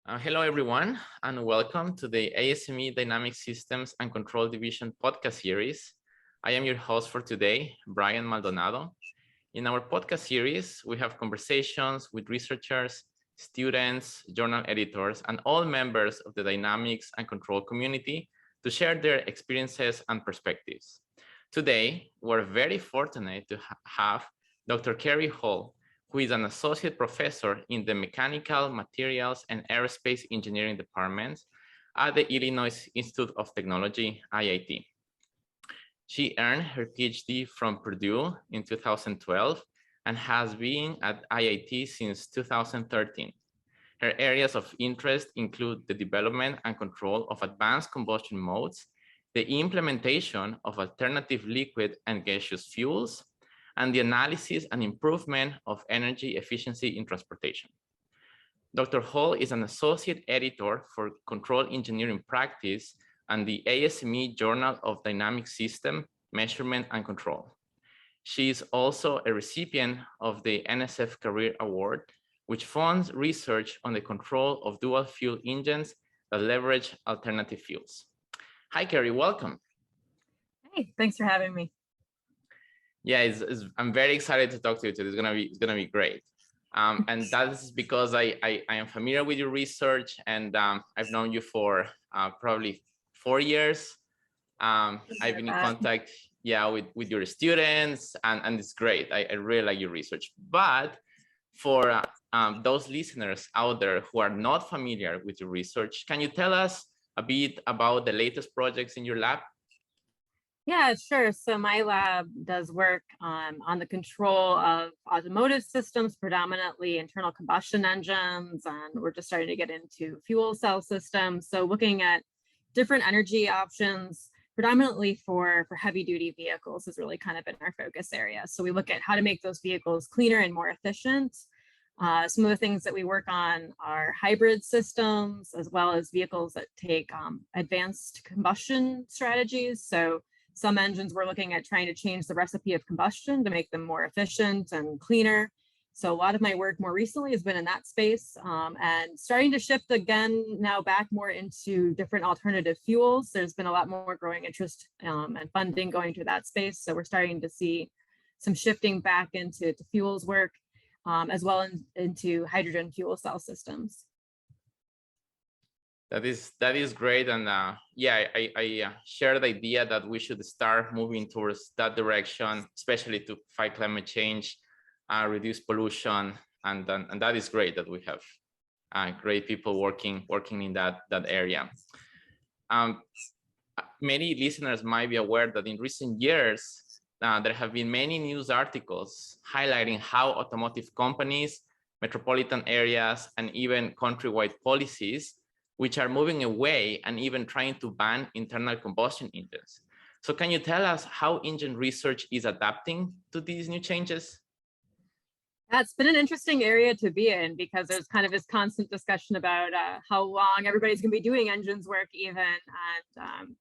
Hello, everyone, and welcome to the ASME Dynamic Systems and Control Division podcast series. I am your host for today, Brian Maldonado. In our podcast series, we have conversations with researchers, students, journal editors, and all members of the Dynamics and Control community to share their experiences and perspectives. Today, we're very fortunate to have Dr. Carrie Hall, who is an associate professor in the Mechanical, Materials, and Aerospace Engineering departments at the Illinois Institute of Technology, IIT. She earned her PhD from Purdue in 2012 and has been at IIT since 2013. Her areas of interest include the development and control of advanced combustion modes, the implementation of alternative liquid and gaseous fuels, and the analysis and improvement of energy efficiency in transportation. Dr. Hall is an associate editor for Control Engineering Practice and the ASME Journal of Dynamic System, Measurement and Control. She is also a recipient of the NSF Career Award, which funds research on the control of dual fuel engines that leverage alternative fuels. Hi, Carrie, welcome. Hey, thanks for having me. Yeah, I'm very excited to talk to you today. It's gonna be great. And that is because I am familiar with your research, and I've known you for probably 4 years. I've been in contact, with your students, and it's great. I really like your research. But for those listeners out there who are not familiar with your research, can you tell us a bit about the latest projects in your lab? Yeah, sure. So my lab does work on the control of automotive systems, predominantly internal combustion engines, and we're just starting to get into fuel cell systems. So looking at different energy options, predominantly for heavy duty vehicles has really kind of been our focus area. So we look at how to make those vehicles cleaner and more efficient. Some of the things that we work on are hybrid systems, as well as vehicles that take advanced combustion strategies. So some engines we're looking at trying to change the recipe of combustion to make them more efficient and cleaner. So a lot of my work more recently has been in that space, and starting to shift again now back more into different alternative fuels. There's been a lot more growing interest and funding going to that space. So we're starting to see some shifting back into fuels work, as well into hydrogen fuel cell systems. That is great, and I share the idea that we should start moving towards that direction, especially to fight climate change, reduce pollution, and that is great that we have great people working in that area. Many listeners might be aware that in recent years there have been many news articles highlighting how automotive companies, metropolitan areas, and even countrywide policies which are moving away and even trying to ban internal combustion engines. So can you tell us how engine research is adapting to these new changes? That's been an interesting area to be in, because there's kind of this constant discussion about how long everybody's going to be doing engines work even. And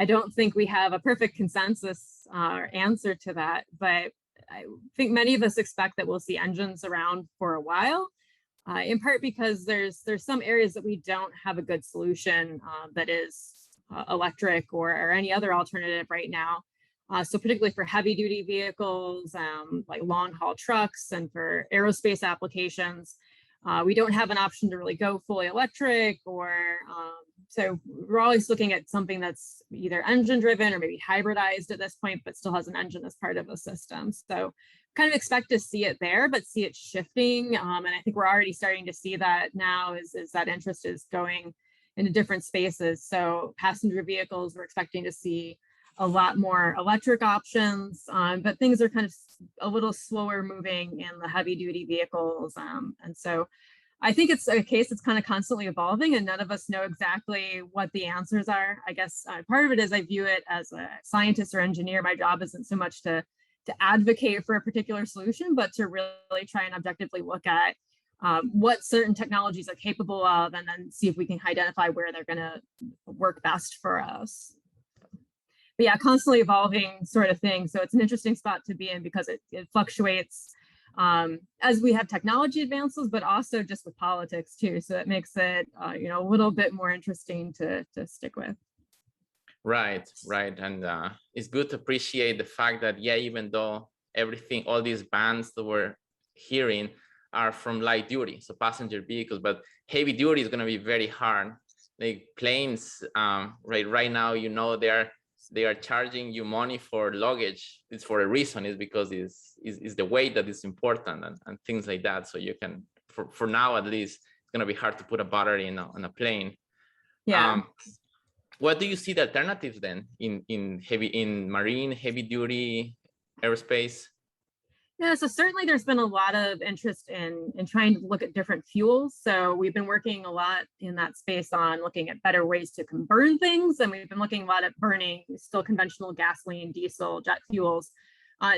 I don't think we have a perfect consensus or answer to that, but I think many of us expect that we'll see engines around for a while. In part because there's some areas that we don't have a good solution that is electric or any other alternative right now. So particularly for heavy duty vehicles, like long haul trucks, and for aerospace applications, we don't have an option to really go fully electric, so we're always looking at something that's either engine driven or maybe hybridized at this point, but still has an engine as part of the system. So kind of expect to see it there, but see it shifting. And I think we're already starting to see that now is that interest is going into different spaces. So passenger vehicles, we're expecting to see a lot more electric options, but things are kind of a little slower moving in the heavy duty vehicles. And so I think it's a case that's kind of constantly evolving, and none of us know exactly what the answers are. I guess part of it is I view it as a scientist or engineer. My job isn't so much to advocate for a particular solution, but to really try and objectively look at what certain technologies are capable of, and then see if we can identify where they're going to work best for us. But yeah, constantly evolving sort of thing. So it's an interesting spot to be in because it fluctuates as we have technology advances, but also just with politics too. So it makes it, a little bit more interesting to stick with. Right, right. And it's good to appreciate the fact that, yeah, even though everything, all these bans that we're hearing are from light duty, so passenger vehicles, but heavy duty is going to be very hard. Like planes, right now, they are charging you money for luggage. It's for a reason. It's because it's the weight that is important and things like that. So you can, for now at least, it's going to be hard to put a battery on a plane. Yeah. What do you see the alternatives then in marine heavy duty aerospace? Yeah, so certainly there's been a lot of interest in trying to look at different fuels. So we've been working a lot in that space on looking at better ways to burn things. And we've been looking a lot at burning still conventional gasoline, diesel, jet fuels.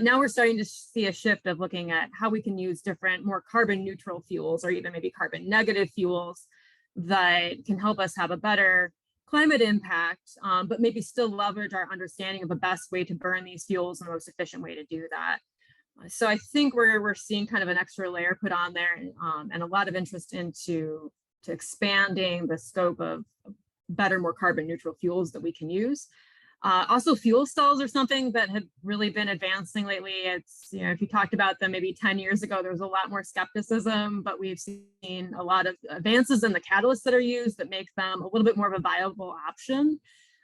Now we're starting to see a shift of looking at how we can use different, more carbon neutral fuels, or even maybe carbon negative fuels that can help us have a better climate impact, but maybe still leverage our understanding of the best way to burn these fuels and the most efficient way to do that. So I think we're seeing kind of an extra layer put on there, and a lot of interest into expanding the scope of better, more carbon neutral fuels that we can use. Also, fuel cells are something that have really been advancing lately. It's, if you talked about them maybe 10 years ago, there was a lot more skepticism, but we've seen a lot of advances in the catalysts that are used that make them a little bit more of a viable option,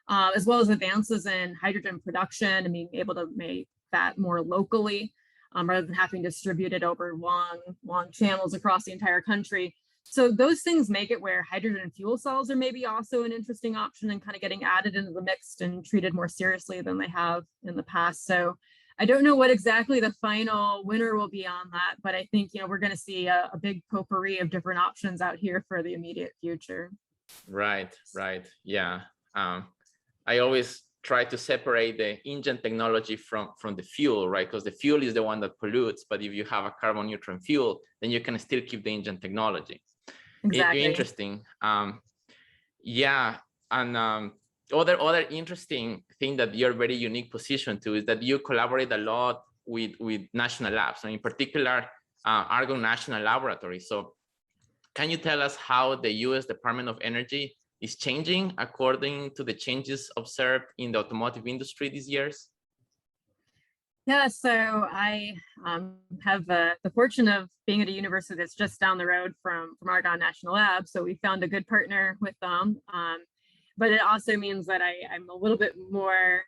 as well as advances in hydrogen production and being able to make that more locally, rather than having to distribute it over long channels across the entire country. So those things make it where hydrogen fuel cells are maybe also an interesting option and kind of getting added into the mix and treated more seriously than they have in the past. So I don't know what exactly the final winner will be on that, but I think, we're going to see a big potpourri of different options out here for the immediate future. Right. Yeah. I always try to separate the engine technology from the fuel, right? Because the fuel is the one that pollutes, but if you have a carbon neutral fuel, then you can still keep the engine technology. Exactly. Interesting. Yeah, and other interesting thing that you're very unique position to is that you collaborate a lot with national labs, and in particular, Argonne National Laboratory. So can you tell us how the U.S. Department of Energy is changing according to the changes observed in the automotive industry these years? Yeah, so I have the fortune of being at a university that's just down the road from Argonne National Lab. So we found a good partner with them. But it also means that I'm a little bit more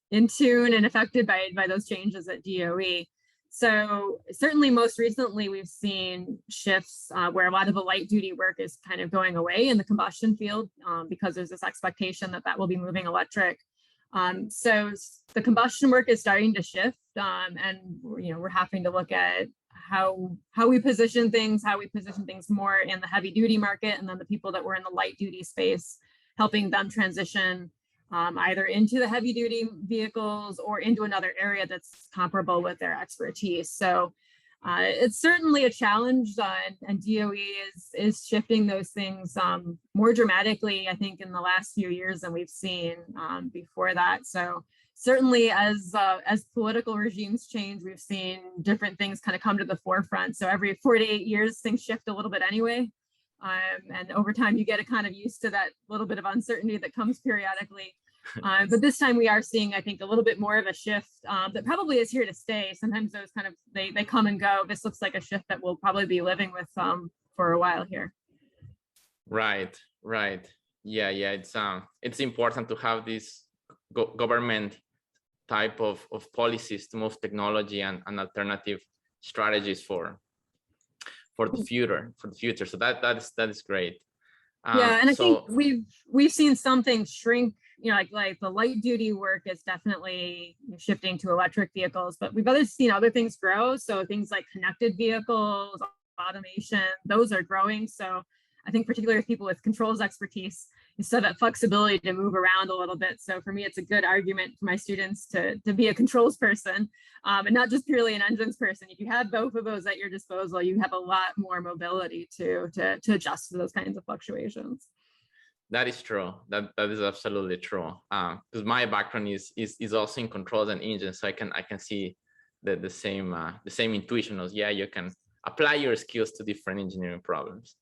in tune and affected by those changes at DOE. So certainly most recently, we've seen shifts where a lot of the light duty work is kind of going away in the combustion field, because there's this expectation that will be moving electric. So the combustion work is starting to shift, and we're having to look at how we position things more in the heavy duty market, and then the people that were in the light duty space, helping them transition either into the heavy duty vehicles or into another area that's comparable with their expertise. So it's certainly a challenge, and DOE is shifting those things more dramatically, I think, in the last few years than we've seen before that. So certainly as political regimes change, we've seen different things kind of come to the forefront. So every 4 to 8 years, things shift a little bit anyway. And over time, you get kind of used to that little bit of uncertainty that comes periodically. But this time we are seeing, I think, a little bit more of a shift that probably is here to stay. Sometimes those kind of, they come and go. This looks like a shift that we'll probably be living with for a while here. Right. Yeah. It's important to have this government type of policies to move technology and alternative strategies for the future. So that is great. Yeah, and I think we've seen some things shrink, like the light duty work is definitely shifting to electric vehicles, but we've seen other things grow. So things like connected vehicles, automation, those are growing. So I think particularly with people with controls expertise, you still have that flexibility to move around a little bit. So for me, it's a good argument for my students to be a controls person, and not just purely an engines person. If you have both of those at your disposal, you have a lot more mobility to adjust to those kinds of fluctuations. That is true. That is absolutely true. Because my background is also in controls and engines, so I can see the same intuition of, yeah, you can apply your skills to different engineering problems.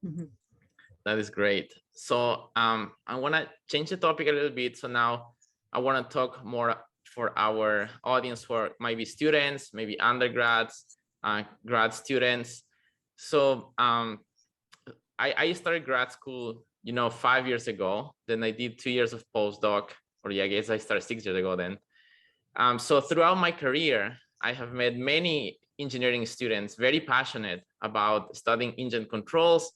Mm-hmm. That is great. So I want to change the topic a little bit. So now I want to talk more for our audience, for maybe students, maybe undergrads, grad students. So I started grad school, 5 years ago. Then I did 2 years of postdoc, or yeah, I guess I started 6 years ago then. So throughout my career, I have met many engineering students very passionate about studying engine controls,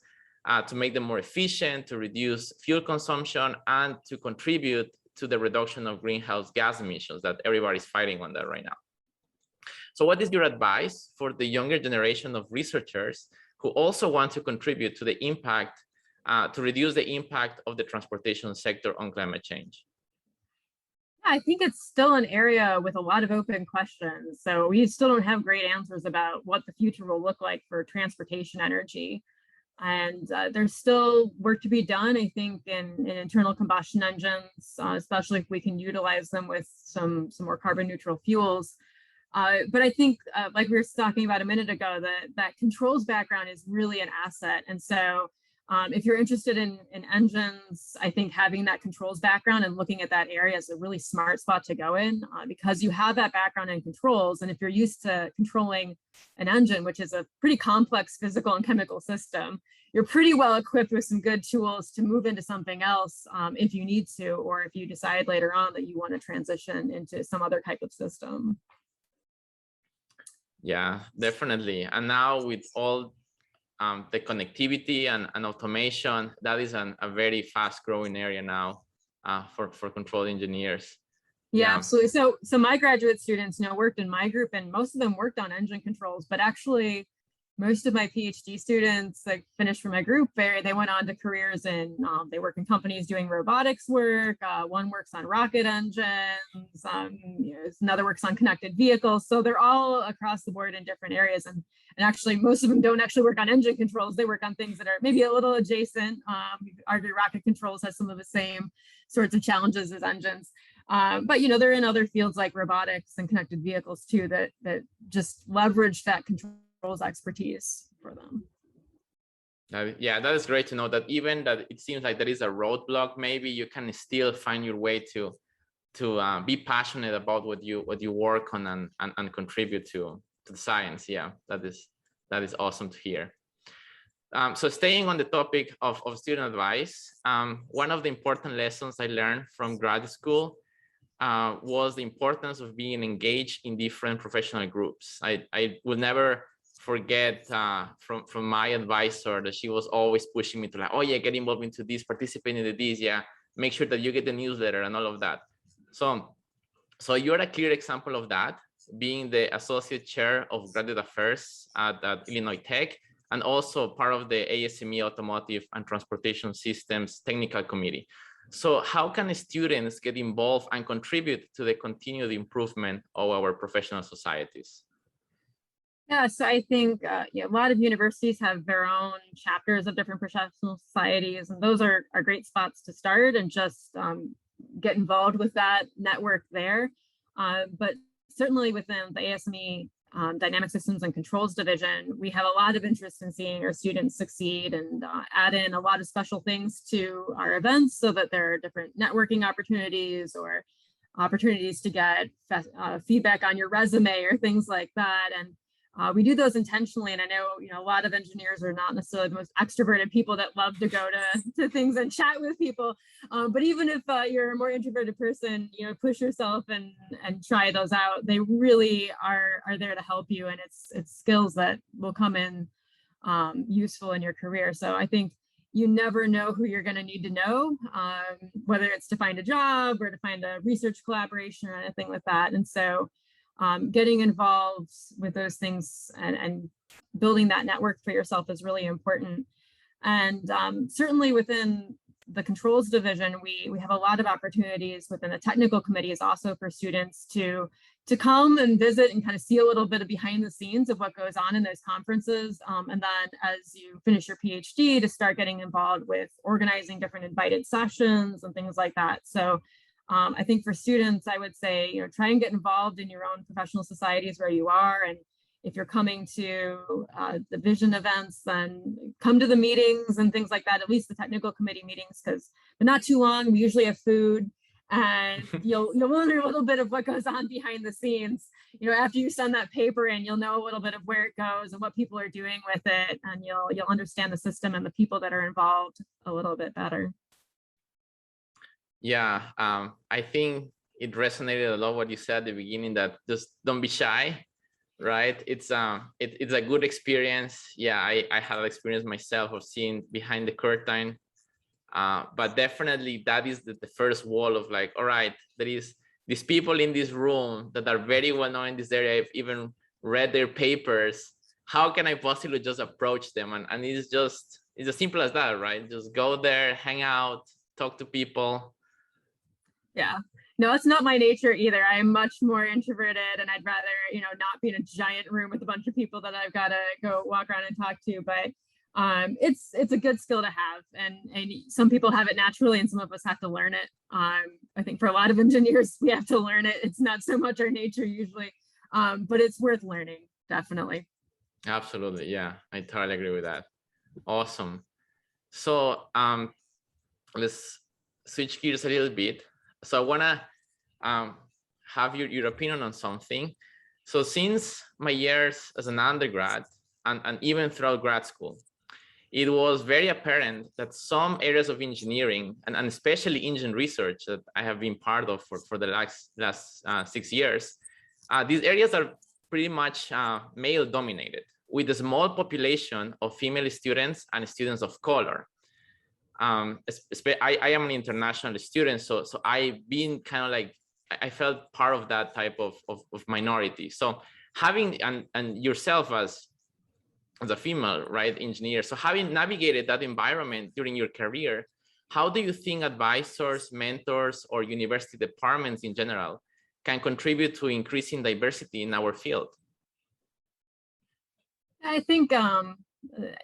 to make them more efficient, to reduce fuel consumption, and to contribute to the reduction of greenhouse gas emissions that everybody's fighting on that right now. So what is your advice for the younger generation of researchers who also want to contribute to the impact, to reduce the impact of the transportation sector on climate change? I think it's still an area with a lot of open questions. So we still don't have great answers about what the future will look like for transportation energy. And there's still work to be done, I think, in internal combustion engines, especially if we can utilize them with some more carbon neutral fuels. But I think, like we were talking about a minute ago, that controls background is really an asset. And so if you're interested in engines, I think having that controls background and looking at that area is a really smart spot to go in, because you have that background in controls. And if you're used to controlling an engine, which is a pretty complex physical and chemical system, you're pretty well equipped with some good tools to move into something else if you need to, or if you decide later on that you want to transition into some other type of system. Yeah, definitely. And now with all the connectivity and automation, that is a very fast growing area now for control engineers. Yeah, absolutely. So my graduate students, worked in my group, and most of them worked on engine controls, but actually most of my PhD students that finished from my group, they went on to careers in, they work in companies doing robotics work. One works on rocket engines, another works on connected vehicles. So they're all across the board in different areas. And actually, most of them don't actually work on engine controls. They work on things that are maybe a little adjacent. Argue rocket controls has some of the same sorts of challenges as engines. But they're in other fields like robotics and connected vehicles too, that just leverage that controls expertise for them. Yeah, that is great to know that even that it seems like there is a roadblock, maybe you can still find your way to be passionate about what you work on and contribute to the science. Yeah, that is awesome to hear. So staying on the topic of student advice, one of the important lessons I learned from grad school was the importance of being engaged in different professional groups. I will never forget from my advisor that she was always pushing me to like, oh yeah, get involved into this, participate in this, yeah, make sure that you get the newsletter and all of that. So you're a clear example of that, being the associate chair of graduate affairs at Illinois Tech, and also part of the ASME Automotive and Transportation Systems Technical Committee. So how can students get involved and contribute to the continued improvement of our professional societies? Yeah, so I think a lot of universities have their own chapters of different professional societies, and those are great spots to start and just get involved with that network there. But certainly within the ASME Dynamic Systems and Controls Division, we have a lot of interest in seeing our students succeed and add in a lot of special things to our events so that there are different networking opportunities or opportunities to get feedback on your resume or things like that. And we do those intentionally, and I know a lot of engineers are not necessarily the most extroverted people that love to go to things and chat with people. But even if you're a more introverted person, push yourself and try those out. They really are there to help you, and it's skills that will come in useful in your career. So I think you never know who you're going to need to know, whether it's to find a job or to find a research collaboration or anything like that. And so getting involved with those things and building that network for yourself is really important. And certainly within the controls division, we have a lot of opportunities within the technical committees also for students to come and visit and kind of see a little bit of behind the scenes of what goes on in those conferences. And then as you finish your PhD, to start getting involved with organizing different invited sessions and things like that. So I think for students, I would say, try and get involved in your own professional societies where you are. And if you're coming to the vision events, then come to the meetings and things like that, at least the technical committee meetings, because they're not too long. We usually have food, and you'll wonder a little bit of what goes on behind the scenes. After you send that paper in, you'll know a little bit of where it goes and what people are doing with it, and you'll understand the system and the people that are involved a little bit better. Yeah, I think it resonated a lot what you said at the beginning, that just don't be shy, right? It's a good experience. Yeah, I have experience myself of seeing behind the curtain, but definitely that is the first wall of like, all right, there is these people in this room that are very well known in this area. I've even read their papers. How can I possibly just approach them? And it's as simple as that, right? Just go there, hang out, talk to people. Yeah, no, it's not my nature either. I'm much more introverted, and I'd rather, not be in a giant room with a bunch of people that I've got to go walk around and talk to. But it's a good skill to have, and some people have it naturally, and some of us have to learn it. I think for a lot of engineers, we have to learn it. It's not so much our nature usually, but it's worth learning, definitely. Absolutely, yeah, I totally agree with that. Awesome. So let's switch gears a little bit. So I want to have your opinion on something. So since my years as an undergrad and even throughout grad school, it was very apparent that some areas of engineering and especially engine research that I have been part of for the last 6 years, these areas are pretty much male dominated, with a small population of female students and students of color. I am an international student, so I've been kind of like, I felt part of that type of minority. So having and yourself as a female, right, engineer, so having navigated that environment during your career, how do you think advisors, mentors, or university departments in general can contribute to increasing diversity in our field? I think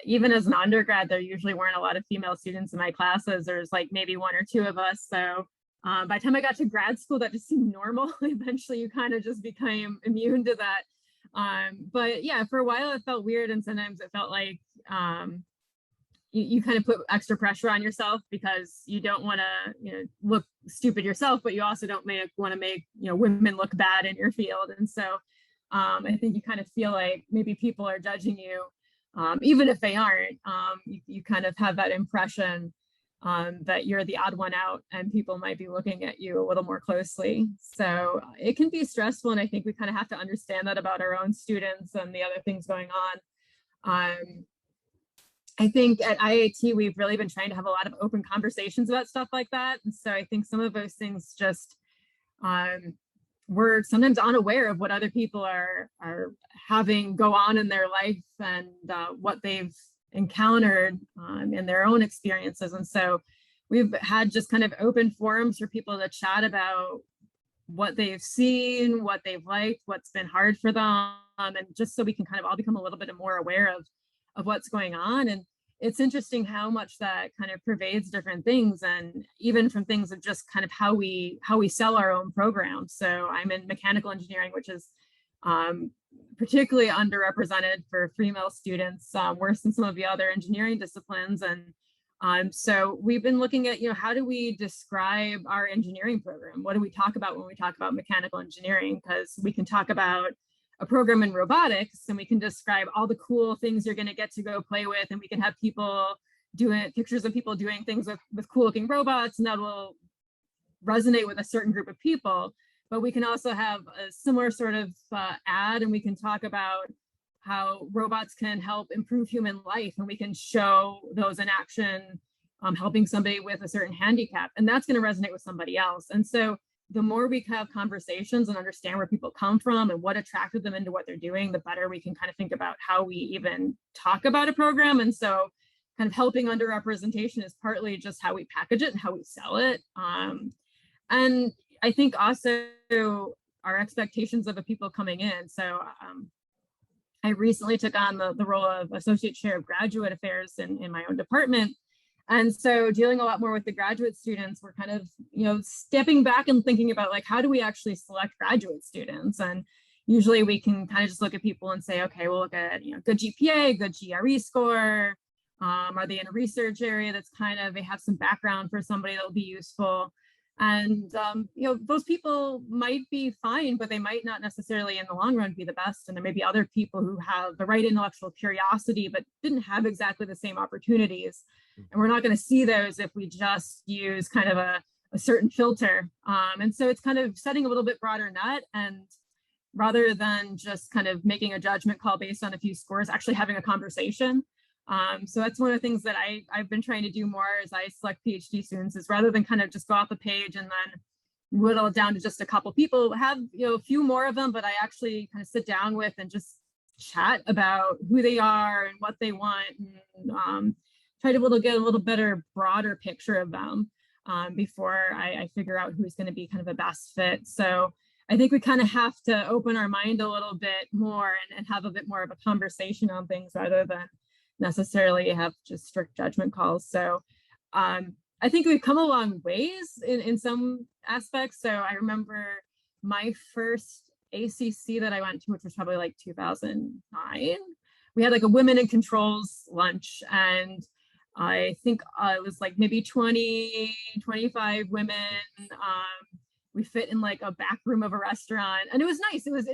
even as an undergrad, there usually weren't a lot of female students in my classes. There's like maybe one or two of us. So by the time I got to grad school, that just seemed normal. Eventually, you kind of just became immune to that. But yeah, for a while it felt weird, and sometimes it felt like you kind of put extra pressure on yourself because you don't want to look stupid yourself, but you also don't want to make women look bad in your field. And so I think you kind of feel like maybe people are judging you, even if they aren't. You kind of have that impression that you're the odd one out, and people might be looking at you a little more closely. So it can be stressful, and I think we kind of have to understand that about our own students and the other things going on. I think at IAT, we've really been trying to have a lot of open conversations about stuff like that. And so I think some of those things just, we're sometimes unaware of what other people are having go on in their life, and what they've encountered in their own experiences. And so we've had just kind of open forums for people to chat about what they've seen, what they've liked, what's been hard for them, and just so we can kind of all become a little bit more aware of what's going on. And it's interesting how much that kind of pervades different things, and even from things of just kind of how we sell our own programs. So I'm in mechanical engineering, which is particularly underrepresented for female students, worse than some of the other engineering disciplines. And so we've been looking at, how do we describe our engineering program? What do we talk about when we talk about mechanical engineering? Because we can talk about a program in robotics, and we can describe all the cool things you're going to get to go play with, and we can have people doing pictures of people doing things with cool looking robots, and that will resonate with a certain group of people. But we can also have a similar sort of ad, and we can talk about how robots can help improve human life, and we can show those in action, helping somebody with a certain handicap, and that's going to resonate with somebody else. And so the more we have conversations and understand where people come from and what attracted them into what they're doing, the better we can kind of think about how we even talk about a program. And so kind of helping underrepresentation is partly just how we package it and how we sell it. And I think also our expectations of the people coming in. So I recently took on the role of Associate Chair of Graduate Affairs in my own department. And so dealing a lot more with the graduate students, we're kind of, stepping back and thinking about like, how do we actually select graduate students? And usually we can kind of just look at people and say, okay, we'll look at, good GPA, good GRE score. Are they in a research area that's kind of, they have some background for somebody that will be useful. And, those people might be fine, but they might not necessarily in the long run be the best. And there may be other people who have the right intellectual curiosity, but didn't have exactly the same opportunities. And we're not going to see those if we just use kind of a certain filter. And so it's kind of setting a little bit broader net, and rather than just kind of making a judgment call based on a few scores, actually having a conversation. So that's one of the things that I've been trying to do more as I select PhD students, is rather than kind of just go off the page and then whittle it down to just a couple people, have a few more of them, but I actually kind of sit down with and just chat about who they are and what they want, and try to get a little better, broader picture of them before I figure out who's going to be kind of a best fit. So I think we kind of have to open our mind a little bit more and have a bit more of a conversation on things rather than necessarily have just strict judgment calls. So I think we've come a long ways in some aspects. So I remember my first ACC that I went to, which was probably like 2009. We had like a women in controls lunch, and I think it was like maybe 20, 25 women. We fit in like a back room of a restaurant, and it was nice. It was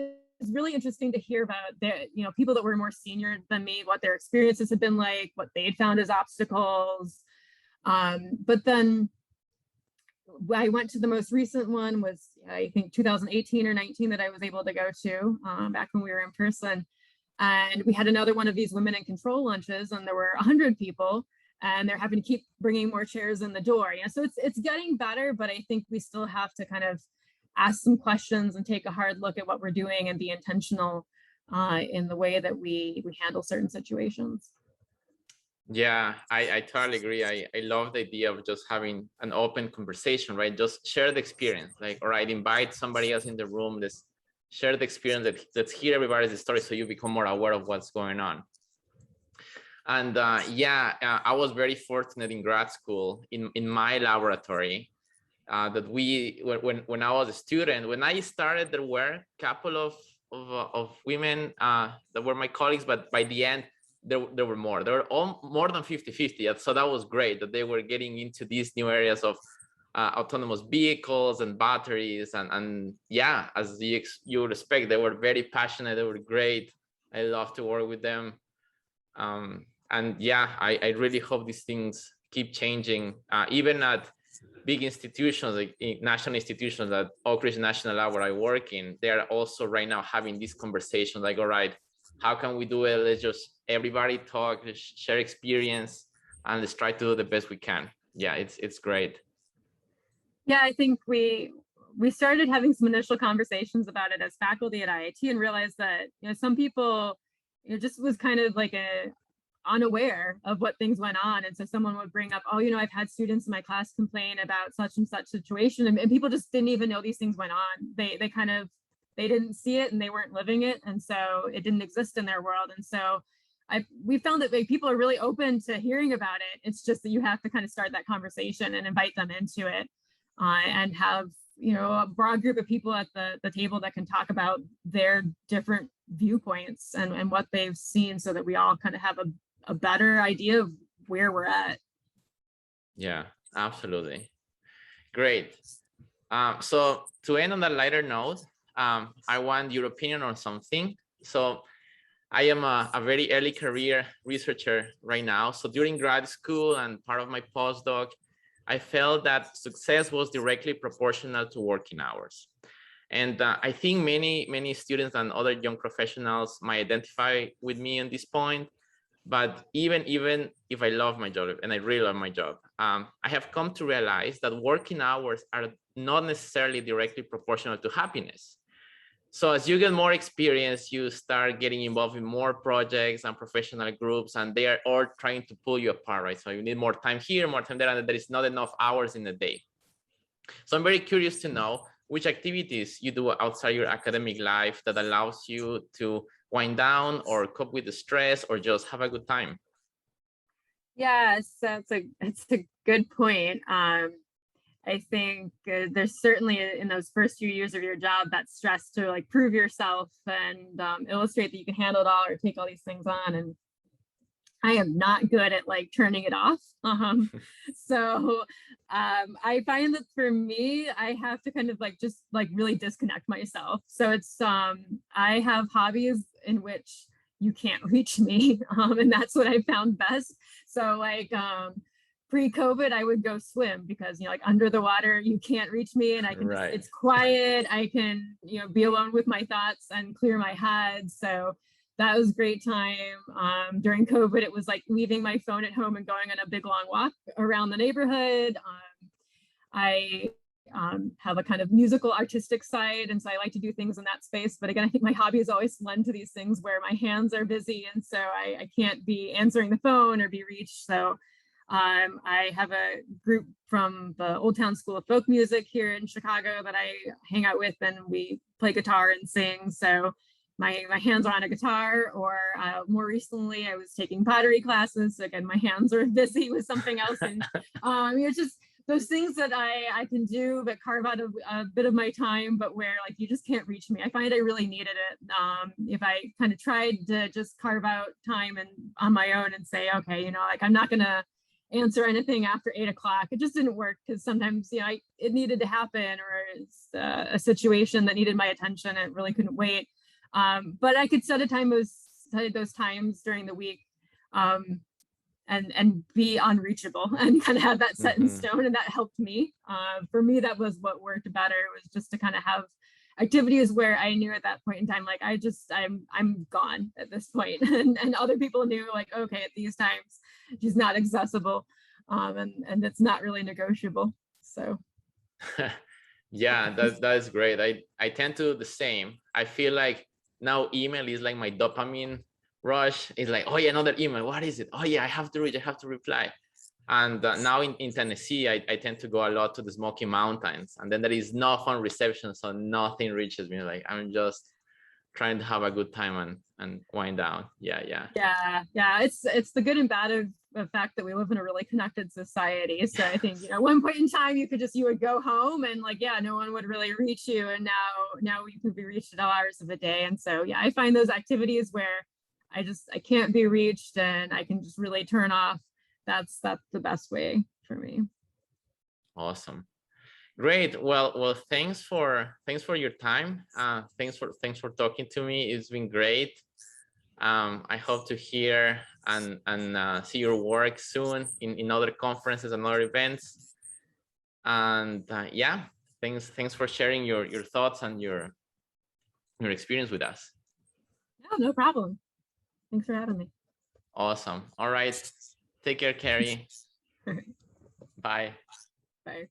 really interesting to hear about the, people that were more senior than me, what their experiences had been like, what they'd found as obstacles. But then I went to the most recent one was, I think 2018 or 19 that I was able to go to back when we were in person. And we had another one of these women in control lunches, and there were 100 people, and they're having to keep bringing more chairs in the door. So it's getting better, but I think we still have to kind of ask some questions and take a hard look at what we're doing and be intentional in the way that we handle certain situations. Yeah, I totally agree. I love the idea of just having an open conversation, right? Just share the experience, like, all right, invite somebody else in the room, let's share the experience, let's hear everybody's story so you become more aware of what's going on. And I was very fortunate in grad school, in my laboratory, that when I was a student, when I started, there were a couple of women that were my colleagues, but by the end, there were more. There were more than 50-50. So that was great that they were getting into these new areas of autonomous vehicles and batteries. And yeah, as you would expect, they were very passionate. They were great. I love to work with them. And yeah, I really hope these things keep changing, even at big institutions, like national institutions, that Oak Ridge National Lab where I work in, they are also right now having these conversations like, all right, how can we do it? Let's just everybody talk, let's share experience, and let's try to do the best we can. Yeah, it's great. Yeah, I think we started having some initial conversations about it as faculty at IIT, and realized that some people just was kind of like unaware of what things went on. And so someone would bring up, oh, I've had students in my class complain about such and such situation, and people just didn't even know these things went on. They didn't see it, and they weren't living it, and so it didn't exist in their world. And so we found that people are really open to hearing about it. It's just that you have to kind of start that conversation and invite them into it, and have a broad group of people at the table that can talk about their different viewpoints and what they've seen, so that we all kind of have a better idea of where we're at. Yeah, absolutely. Great. So to end on that lighter note, I want your opinion on something. So I am a very early career researcher right now. So during grad school and part of my postdoc, I felt that success was directly proportional to working hours. And I think many students and other young professionals might identify with me on this point. But even if I love my job, and I really love my job, I have come to realize that working hours are not necessarily directly proportional to happiness. So as you get more experience, you start getting involved in more projects and professional groups, and they are all trying to pull you apart, right? So you need more time here, more time there, and there is not enough hours in the day. So I'm very curious to know which activities you do outside your academic life that allows you to wind down or cope with the stress or just have a good time. Yes, it's a good point. I think there's certainly in those first few years of your job that stress to like prove yourself and illustrate that you can handle it all or take all these things on. And I am not good at like turning it off. So I find that for me, I have to kind of like just like really disconnect myself. So it's I have hobbies in which you can't reach me, and that's what I found best. So like pre-COVID, I would go swim because like under the water you can't reach me, and I can just Right. it's quiet. I can be alone with my thoughts and clear my head. So that was a great time. During COVID, it was like leaving my phone at home and going on a big long walk around the neighborhood. I have a kind of musical artistic side, and so I like to do things in that space. But again, I think my hobby is always lend to these things where my hands are busy, and so I can't be answering the phone or be reached. So I have a group from the Old Town School of Folk Music here in Chicago that I hang out with, and we play guitar and sing. So my hands are on a guitar, or more recently, I was taking pottery classes. So again, my hands are busy with something else, and it's just those things that I can do, but carve out a bit of my time, but where like you just can't reach me. I find I really needed it. If I kind of tried to just carve out time and on my own and say, okay, like I'm not gonna answer anything after 8 o'clock. It just didn't work because sometimes, it needed to happen, or it's a situation that needed my attention. And it really couldn't wait. But I could set those times during the week, and be unreachable and kind of have that set in Mm-hmm. stone, and that helped me. For me, that was what worked better. It was just to kind of have activities where I knew at that point in time, like I'm gone at this point, and other people knew like, okay, at these times she's not accessible, and it's not really negotiable. So Yeah, that's great. I tend to do the same. I feel like now email is like my dopamine rush. It's like, oh yeah, another email. What is it? Oh yeah, I have to read. I have to reply. And now in Tennessee, I tend to go a lot to the Smoky Mountains, and then there is no phone reception, so nothing reaches me. Like I'm just trying to have a good time and wind down. Yeah, yeah. yeah, it's the good and bad of the fact that we live in a really connected society. So I think at one point in time you would go home and like, yeah, no one would really reach you, and now you can be reached at all hours of the day. And so yeah, I find those activities where I can't be reached and I can just really turn off. That's the best way for me. Awesome. Great. Well, thanks for your time. Thanks for talking to me. It's been great. I hope to hear and see your work soon in other conferences and other events. And yeah, thanks for sharing your thoughts and your experience with us. No problem. Thanks for having me. Awesome. All right. Take care, Carrie. Bye. Bye.